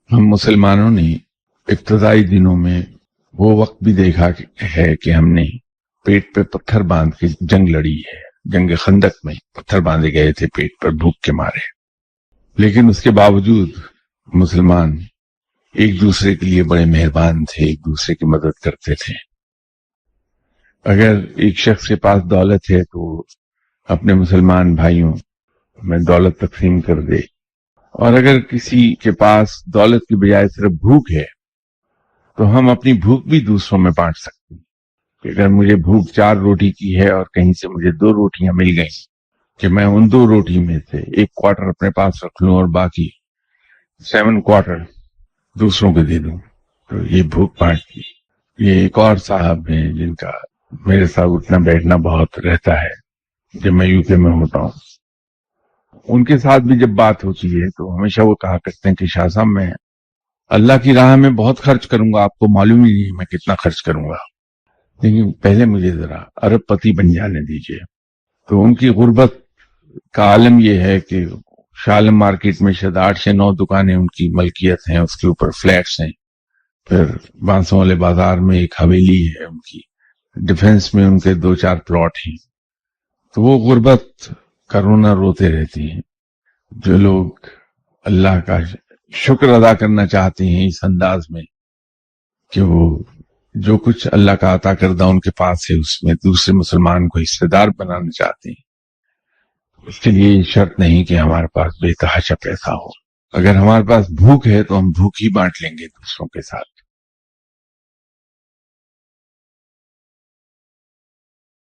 ہم مسلمانوں نے ابتدائی دنوں میں وہ وقت بھی دیکھا ہے کہ ہم نے پیٹ پہ پتھر باندھ کے جنگ لڑی ہے. جنگ خندق میں پتھر باندھے گئے تھے پیٹ پر بھوک کے مارے، لیکن اس کے باوجود مسلمان ایک دوسرے کے لیے بڑے مہربان تھے، ایک دوسرے کی مدد کرتے تھے. اگر ایک شخص کے پاس دولت ہے تو اپنے مسلمان بھائیوں میں دولت تقسیم کر دے، اور اگر کسی کے پاس دولت کی بجائے صرف بھوک ہے تو ہم اپنی بھوک بھی دوسروں میں بانٹ سکتے ہیں. کہ اگر مجھے بھوک 4 روٹی کی ہے اور کہیں سے مجھے 2 روٹیاں مل گئیں، کہ میں ان 2 روٹی میں سے 1 کوارٹر اپنے پاس رکھ لوں اور باقی 7 کوارٹر دوسروں کو دے دوں، تو یہ بھوک بانٹتی. یہ ایک اور صاحب ہیں جن کا میرے ساتھ اٹھنا بیٹھنا بہت رہتا ہے جب میں UK میں ہوتا ہوں. ان کے ساتھ بھی جب بات ہوتی ہے تو ہمیشہ وہ کہا کرتے ہیں کہ شاہ صاحب میں اللہ کی راہ میں بہت خرچ کروں گا، آپ کو معلوم ہی نہیں میں کتنا خرچ کروں گا، لیکن پہلے مجھے ذرا ارب پتی بن جانے دیجیے. تو ان کی غربت کا عالم یہ ہے کہ شالم مارکیٹ میں شاید 8 سے 9 دکانیں ان کی ملکیت ہیں، اس کے اوپر فلیٹس ہیں. پھر بانسوں والے بازار میں ایک حویلی ہے ان کی، ڈیفنس میں ان کے 2-4 پلاٹ ہیں. تو وہ غربت کا رونا روتے رہتی ہیں. جو لوگ اللہ کا شکر ادا کرنا چاہتے ہیں اس انداز میں کہ وہ جو کچھ اللہ کا عطا کردہ ان کے پاس ہے اس میں دوسرے مسلمان کو حصے دار بنانا چاہتے ہیں، اس کے لیے یہ شرط نہیں کہ ہمارے پاس بے تحاشا پیسہ ہو. اگر ہمارے پاس بھوک ہے تو ہم بھوک ہی بانٹ لیں گے دوسروں کے ساتھ.